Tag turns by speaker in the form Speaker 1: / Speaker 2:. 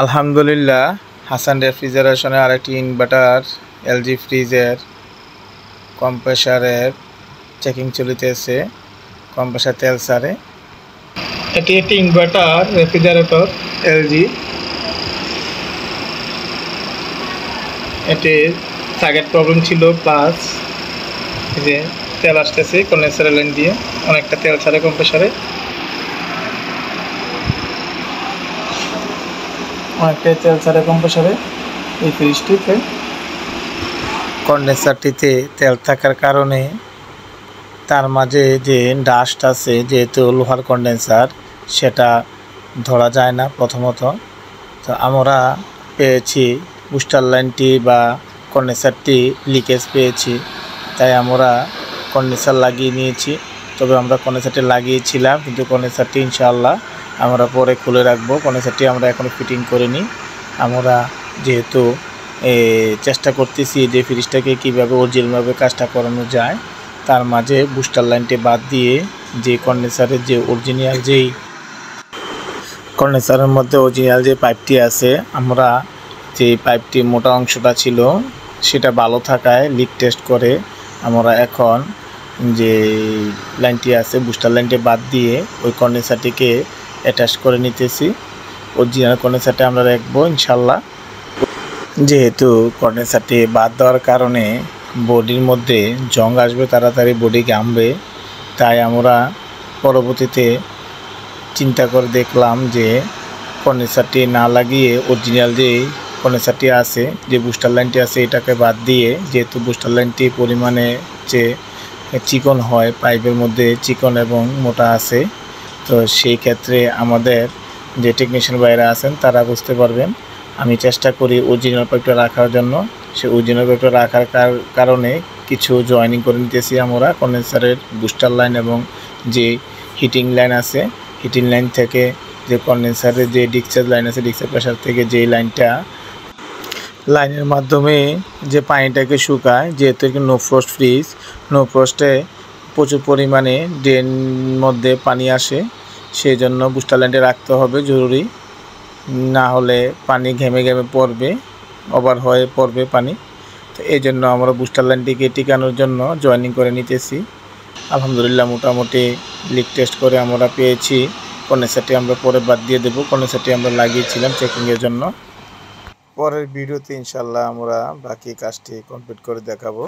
Speaker 1: আলহামদুলিল্লাহ, হাসান রেফ্রিজারেশনের আরেকটি inverter LG ফ্রিজের কম্প্রেসারের চেকিং চলিতেছে। কম্প্রেসার তেল সারে। এটি একটি ইনভার্টার রেফ্রিজারেটর এলজি। এটির সার্কিট প্রবলেম ছিল, প্লাস যে তেল আসতেছে কন্ডেন্সার লাইন দিয়ে, অনেকটা তেল ছাড়ে কম্প্রেসারে, অনেকটাই তেল ছাড়ে কম্প্রেসারে। এই ফ্রিজটিতে কন্ডেন্সারটিতে তেল থাকার কারণে তার মাঝে যে ডাস্ট আছে, যেহেতু লোহার কন্ডেন্সার, সেটা ধরা যায় না প্রথমত। তো আমরা পেয়েছি বুস্টার লাইনটি বা কন্ডেন্সারটি লিকেজ পেয়েছি, তাই আমরা কন্ডেন্সার লাগিয়ে নিয়েছি। তবে আমরা কন্ডেন্সারটি লাগিয়েছিলাম, কিন্তু কন্ডেন্সারটি ইনশাআল্লাহ আমরা পরে খুলে রাখবো। কন্ডেন্সারটি আমরা এখনও ফিটিং করিনি। আমরা যেহেতু চেষ্টা করতেছি যে ফ্রিজটাকে কীভাবে অরিজিনালভাবে কাজটা করানো যায়, তার মাঝে বুস্টার লাইনটি বাদ দিয়ে যে কন্ডেন্সারের যে অরিজিনাল যেই কন্ডেন্সারের মধ্যে অরিজিনাল যে পাইপটি আছে, আমরা যে পাইপটি মোটা অংশটা ছিল সেটা ভালো থাকায় লিক টেস্ট করে আমরা এখন যে লাইনটি আছে বুস্টার লাইনটি বাদ দিয়ে ওই কন্ডেন্সারটিকে অ্যাটাচ করে নিতেছি। অরিজিনাল কন্ডেন্সারটা আমরা রাখবো ইনশাল্লাহ। যেহেতু কন্ডেন্সারটি বাদ দেওয়ার কারণে বডির মধ্যে জং আসবে, তাড়াতাড়ি বডি ঘামবে, তাই আমরা পরবর্তীতে চিন্তা করে দেখলাম যে কন্ডেন্সারটি না লাগিয়ে অরিজিনাল যে কন্ডেন্সারটি আছে, যে বুস্টার লাইনটি আছে, এটাকে বাদ দিয়ে, যেহেতু বুস্টার লাইনটি পরিমাণে যে চিকন হয়, পাইপের মধ্যে চিকন এবং মোটা আছে, তো সেই ক্ষেত্রে আমাদের যে টেকনিশিয়ান ভাইরা আছেন তারা বুঝতে পারবেন। আমি চেষ্টা করি অরিজিনাল পাইপটা রাখার জন্য। সে অরিজিনাল পাইপটা রাখার কারণে কিছু জয়েনিং করে নিতেছি আমরা কন্ডেন্সারের বুস্টার লাইন এবং যে হিটিং লাইন আছে, হিটিং লাইন থেকে যে কন্ডেন্সারের যে ডিসচার্জ লাইন আছে, ডিসচার্জ প্রেসার থেকে যে লাইনের মাধ্যমে যে পানিটাকে শুকায়, যেহেতু নো ফ্রস্ট ফ্রিজ, নো ফ্রস্টে প্রচুর পরিমাণে ড্রেন মধ্যে পানি আসে, সেই জন্য বুস্টার লাইনটা রাখতে হবে জরুরি। না হলে পানি ঘেমে ঘেমে পড়বে, ওভার হয়ে পড়বে পানি। তো এই জন্য আমরা বুস্টার লাইনটিকে টিকানোর জন্য জয়েনিং করে নিতেছি। আলহামদুলিল্লাহ, মোটামুটি লিক টেস্ট করে আমরা পেয়েছি। কন্ডেন্সারটি আমরা পরে বাদ দিয়ে দেবো। কন্ডেন্সারটি আমরা লাগিয়েছিলাম চেকিংয়ের জন্য। পরের ভিডিওতে ইনশাল্লাহ আমরা বাকি কাজটি কমপ্লিট করে দেখাবো।